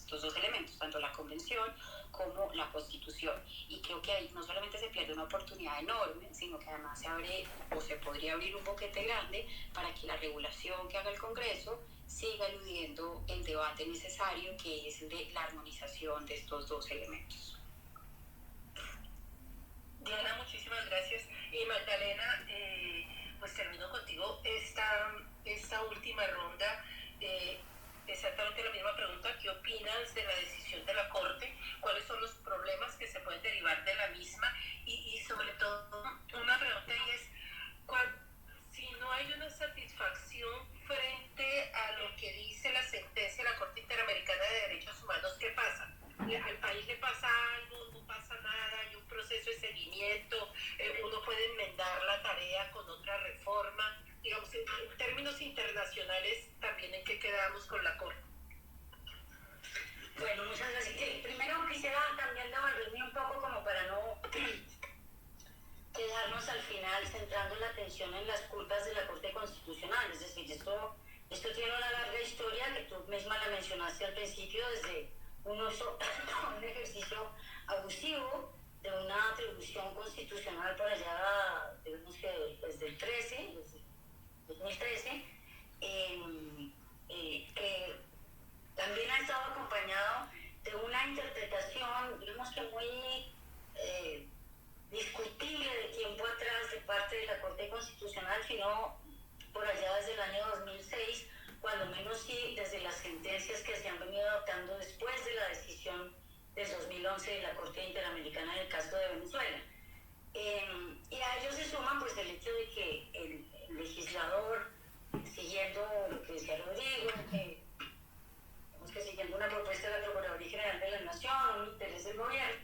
Speaker 3: dos elementos, tanto la Convención como la Constitución. Y creo que ahí no solamente se pierde una oportunidad enorme, sino que además se abre o se podría abrir un boquete grande para que la regulación que haga el Congreso siga eludiendo el debate necesario, que es el de la armonización de estos dos elementos.
Speaker 1: Diana, muchísimas gracias. Y Magdalena, pues termino contigo esta última ronda. Exactamente la misma pregunta: ¿qué opinas de la decisión de la Corte? ¿Cuáles son los problemas que se pueden derivar de la misma? Y sobre todo, una pregunta es, si no hay una satisfacción frente a lo que dice la sentencia de la Corte Interamericana de Derechos Humanos, ¿qué pasa? Al país le pasa algo, no pasa nada, hay un proceso de seguimiento, uno puede enmendar la tarea con otra reforma. Digamos, en términos internacionales, también en qué quedamos con la Corte.
Speaker 2: Bueno, muchas gracias. Primero quisiera también devolverme un poco como para no quedarnos al final centrando la atención en las culpas de la Corte Constitucional. Es decir, esto tiene una larga historia que tú misma la mencionaste al principio, desde un ejercicio abusivo de una atribución constitucional por allá, digamos que desde el 2013, que también ha estado acompañado de una interpretación, digamos que muy discutible de tiempo atrás de parte de la Corte Constitucional, sino por allá desde el año 2006, cuando menos sí desde las sentencias que se han venido adoptando después de la decisión del 2011 de la Corte Interamericana en el caso de Venezuela. Y a ello se suma pues el hecho de que el legislador, siguiendo lo que decía Rodrigo, que siguiendo una propuesta de la Procuraduría General de la Nación, un interés del gobierno,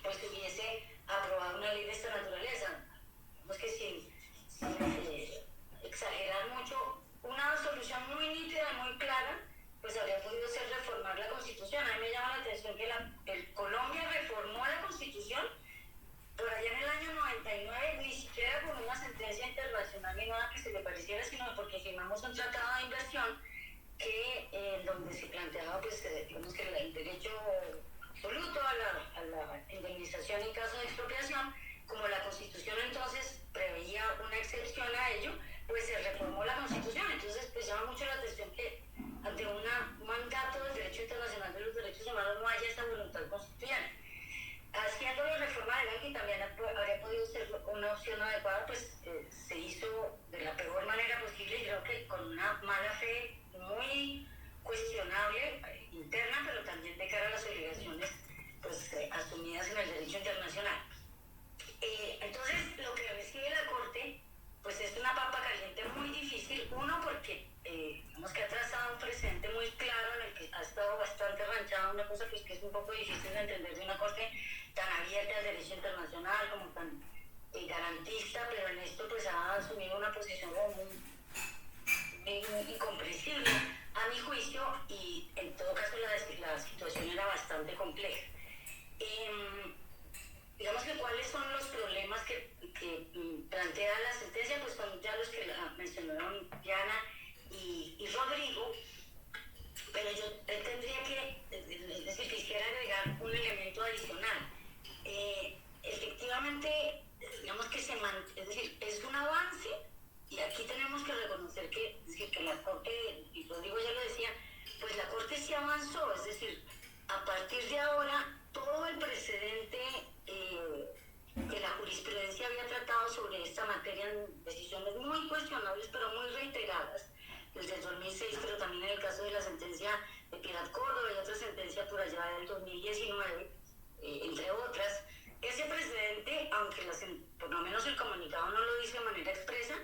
Speaker 2: pues hubiese aprobado una ley de esta naturaleza. Digamos que sin exagerar mucho, una solución muy nítida y muy clara, pues habría podido ser reformar la Constitución. A mí me llama la atención que Colombia reformó la Constitución por allá en el año 99, ni siquiera con una sentencia internacional ni nada que se le pareciera, sino porque firmamos un tratado de inversión donde se planteaba pues, digamos que el derecho absoluto a la indemnización en caso de expropiación. Como la Constitución entonces preveía una excepción a ello, pues se reformó la Constitución. Entonces pues llama mucho la atención que ante un mandato del derecho internacional de los derechos humanos no haya esa voluntad constitucional. Haciendo la reforma legal, que también habría podido ser una opción adecuada, pues se hizo de la peor manera posible, y creo que con una mala fe muy cuestionable interna, pero también de cara a las obligaciones pues, asumidas en el derecho internacional. Entonces, lo que recibe la Corte pues es una papa caliente muy difícil. Uno, porque digamos que ha trazado un precedente muy claro en el que ha estado bastante ranchado, una cosa pues, que es un poco difícil de entender de una Corte tan abierta al derecho internacional, como tan garantista, pero en esto pues ha asumido una posición como incomprensible a mi juicio, y en todo caso la situación era bastante compleja. Digamos que cuáles son los problemas que plantea la sentencia, pues son ya los que la mencionaron Diana y Rodrigo, pero yo tendría que, es decir, quisiera agregar un elemento adicional. Efectivamente, digamos que es decir, es un avance, y aquí tenemos que reconocer que, es decir, que la Corte, y Rodrigo ya lo decía, pues la Corte sí avanzó, es decir, a partir de ahora, todo el precedente que la jurisprudencia había tratado sobre esta materia en decisiones muy cuestionables, pero muy reiteradas, desde el 2006, pero también en el caso de la sentencia de Piedad Córdoba y otra sentencia por allá del 2019, entre otras, ese precedente, aunque por lo menos el comunicado no lo dice de manera expresa,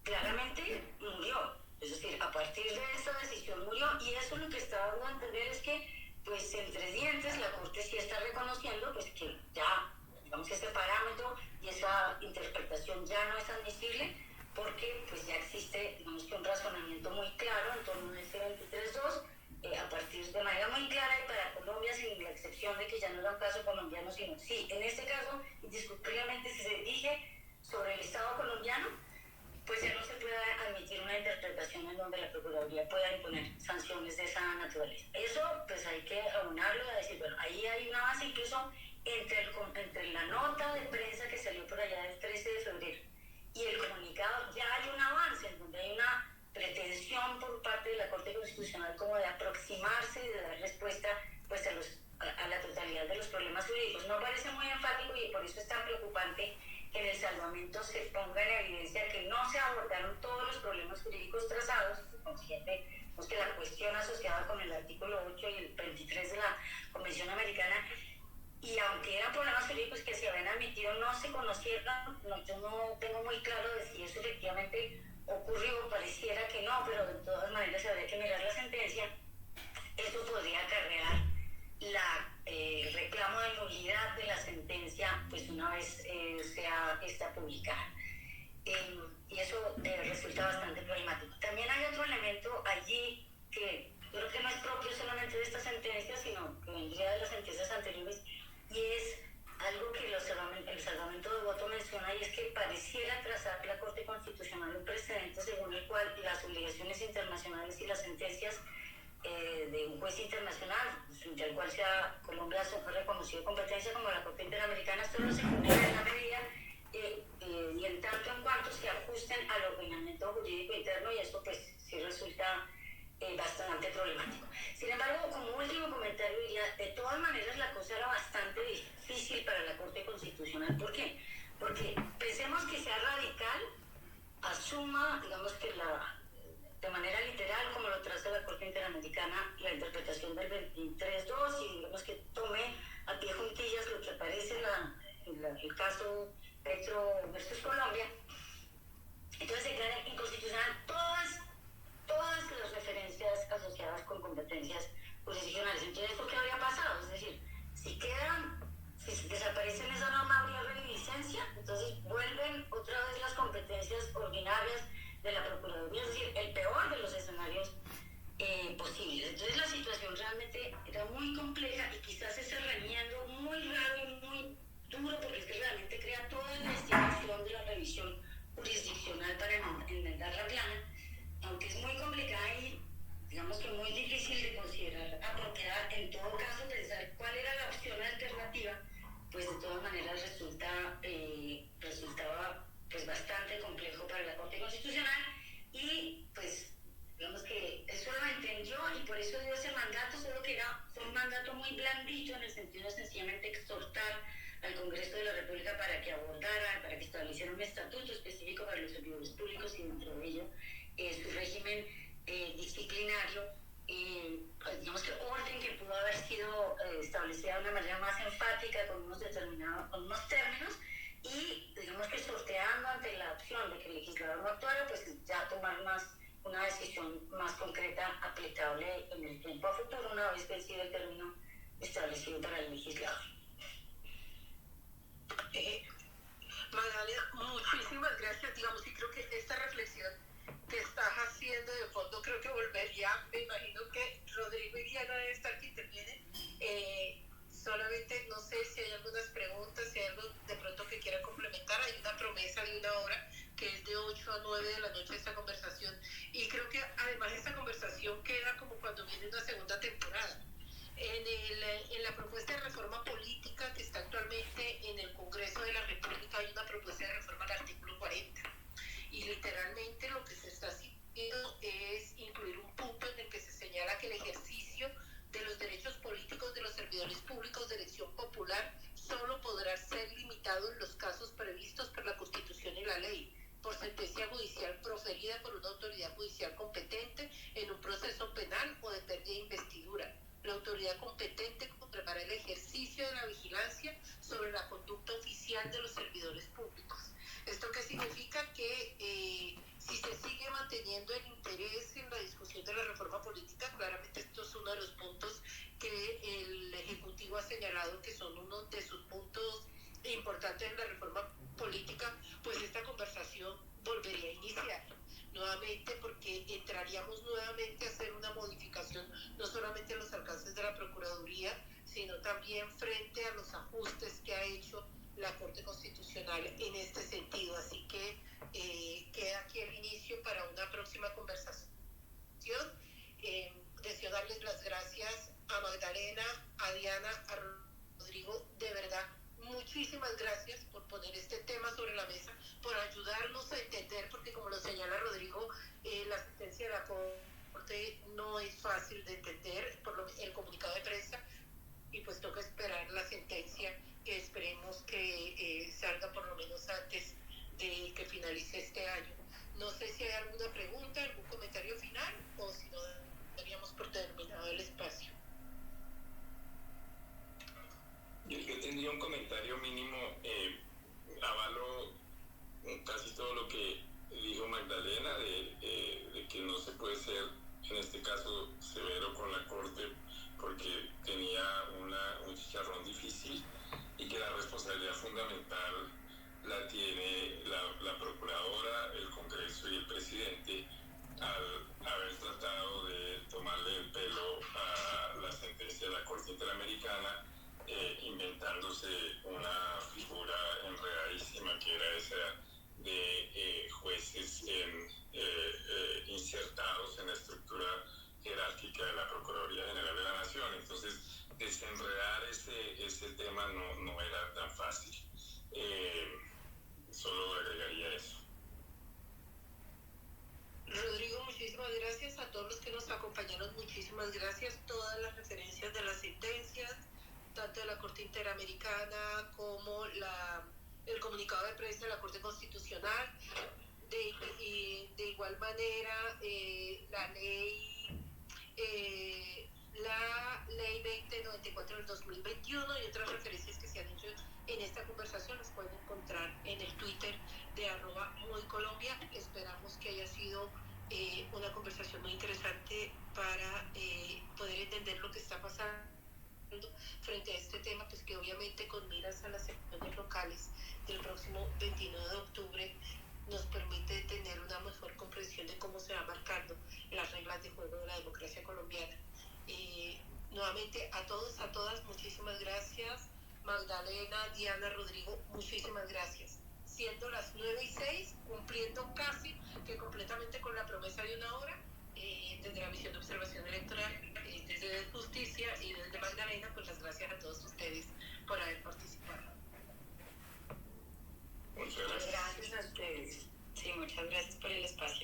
Speaker 2: claramente murió. Es decir, a partir de esa decisión murió, y eso lo que está dando a entender es que, pues entre dientes, la Corte sí está reconociendo pues que ya, digamos que ese parámetro y esa interpretación ya no es admisible, porque pues ya existe, digamos que un razonamiento muy claro en torno a ese 23.2, a partir de manera muy clara, y para Colombia, sin la excepción de que ya no era un caso colombiano, sino sí, en este caso, indiscutiblemente, si se dirige sobre el Estado colombiano, pues ya no se puede admitir una interpretación en donde la Procuraduría pueda imponer sanciones de esa naturaleza. Eso pues hay que aunarlo y decir, bueno, ahí hay un avance, incluso entre la nota de prensa que salió por allá del 13 de febrero y el comunicado, ya hay un avance en donde hay una pretensión por parte de la Corte Constitucional como de aproximarse y de dar respuesta pues a la totalidad de los problemas jurídicos. No parece muy enfático, y por eso es tan preocupante que en el salvamento se ponga en evidencia que no se abordaron todos los problemas jurídicos trazados, consciente pues, que la cuestión asociada con el artículo 8 y el 23 de la Convención Americana, y aunque eran problemas jurídicos que se habían admitido, no se conocieron. Yo no tengo muy claro de si eso efectivamente ocurrió, pareciera que no, pero de todas maneras habría que mirar la sentencia. Eso podría acarrear el reclamo de nulidad de la sentencia, pues una vez sea esta publicada. Y eso resulta bastante problemático. También hay otro elemento allí que creo que no es propio solamente de esta sentencia, sino que vendría de las sentencias anteriores, y es algo que el salvamento de voto menciona, y es que pareciera trazar la Corte Constitucional un precedente según el cual las obligaciones internacionales y las sentencias de un juez internacional, frente al cual Colombia ha reconocido competencia como la Corte Interamericana, solo se cumplen en la medida y en tanto en cuanto se ajusten al ordenamiento jurídico interno, y eso pues sí resulta bastante problemático. Sin embargo, como último comentario diría, de todas maneras la cosa era bastante difícil para la Corte Constitucional. ¿Por qué? Porque pensemos que sea radical, asuma, digamos que de manera literal, como lo traza la Corte Interamericana, la interpretación del 23.2, y digamos que tome a pie juntillas lo que aparece en el caso Petro versus Colombia. Entonces se declara inconstitucional todas las referencias asociadas con competencias jurisdiccionales. Entonces, ¿esto qué habría pasado? Es decir, si desaparecen esa norma, habría reminiscencia, entonces vuelven otra vez las competencias ordinarias de la Procuraduría, es decir, el peor de los escenarios posibles. Entonces la situación realmente era muy compleja, y quizás ese remiendo muy raro y muy duro, porque es que realmente crea toda la institución de la revisión jurisdiccional para enmendar la plana, aunque es muy complicada y digamos que muy difícil de considerar apropiada. En todo caso, pensar cuál era la opción alternativa, pues de todas maneras resultaba pues bastante complejo para la Corte Constitucional, y pues digamos que eso lo entendió y por eso dio ese mandato, solo que fue un mandato muy blandito, en el sentido de sencillamente exhortar al Congreso de la República para que abordara, para que estableciera un estatuto específico para los servidores públicos, y dentro de ello su régimen disciplinario, pues, digamos que orden que pudo haber sido establecida de una manera más enfática, con unos términos, y digamos que sorteando ante la opción de que el legislador no actuara, pues ya tomar una decisión más concreta aplicable en el tiempo a futuro, una vez vencido el término establecido para el legislador.
Speaker 1: Magdalena, muchísimas gracias. Digamos, y creo que esta reflexión que estás haciendo de fondo, creo que volvería, me imagino que Rodrigo y Diana deben estar que intervienen. Solamente no sé si hay algunas preguntas, si hay algo de pronto que quieran complementar. Hay una promesa de una hora que es de 8 a 9 de la noche esta conversación, y creo que además esta conversación queda como cuando viene una segunda temporada. En la propuesta de reforma política que está actualmente en el Congreso de la República hay una propuesta de reforma al artículo 40, y literalmente lo que se está haciendo es incluir un punto en el que se señala que el ejercicio de los derechos políticos de los servidores públicos de elección popular solo podrá ser limitado en los casos previstos por la Constitución y la ley, por sentencia judicial proferida por una autoridad judicial competente en un proceso penal o de pérdida de investidura. La autoridad competente controlará el ejercicio de la vigilancia sobre la conducta oficial de los servidores públicos. ¿Esto qué significa? Que si se sigue manteniendo el interés en la discusión de la reforma política, claramente esto es uno de los puntos que el Ejecutivo ha señalado que son uno de sus puntos importantes en la reforma política, pues esta conversación volvería a iniciar nuevamente, porque entraríamos nuevamente a hacer una modificación no solamente en los alcances de la Procuraduría, sino también frente a los ajustes que ha hecho la Corte Constitucional en este sentido. Así que queda aquí el inicio para una próxima conversación. Deseo darles las gracias a Magdalena, a Diana, a Rodrigo, de verdad, muchísimas gracias por poner este tema sobre la mesa, por ayudarnos a entender, porque como lo señala Rodrigo, la sentencia de la Corte no es fácil de entender, el comunicado de prensa, y pues toca esperar la sentencia, que esperemos que salga por lo menos antes de que finalice este año. No sé si hay alguna pregunta, algún comentario final, o si no, daríamos por terminado el espacio.
Speaker 5: Yo tendría un comentario mínimo. Avalo casi todo lo que dijo Magdalena, de que no se puede ser, en este caso, severo con la Corte porque tenía un chicharrón difícil, y que la responsabilidad fundamental la tiene la Procuradora, el Congreso y el Presidente, al haber tratado de tomarle el pelo a la sentencia de la Corte Interamericana, inventándose una figura enredadísima que era esa de jueces insertados en la estructura jerárquica de la Procuraduría General de la Nación. Entonces, desenredar ese tema no era tan fácil. Solo agregaría eso.
Speaker 1: Rodrigo, muchísimas gracias. A todos los que nos acompañaron, muchísimas gracias. Todas las referencias de las sentencias, tanto de la Corte Interamericana como el comunicado de prensa de la Corte Constitucional. De igual manera, la ley 2094 del 2021 y otras referencias que se han hecho en esta conversación las pueden encontrar en el Twitter de @muycolombia. Esperamos que haya sido una conversación muy interesante para poder entender lo que está pasando frente a este tema, pues que obviamente con miras a las elecciones locales del próximo 29 de octubre nos permite tener una mejor comprensión de cómo se va marcando las reglas de juego de la democracia colombiana. Nuevamente a todos, a todas, muchísimas gracias. Magdalena, Diana, Rodrigo, muchísimas gracias. Siendo las 9:06, cumpliendo casi que completamente con la promesa de una hora, desde la Misión de Observación Electoral, desde Justicia y desde Magdalena, pues las gracias a todos ustedes por haber participado.
Speaker 5: Muchas gracias.
Speaker 2: Gracias a ustedes. Sí, muchas gracias por el espacio.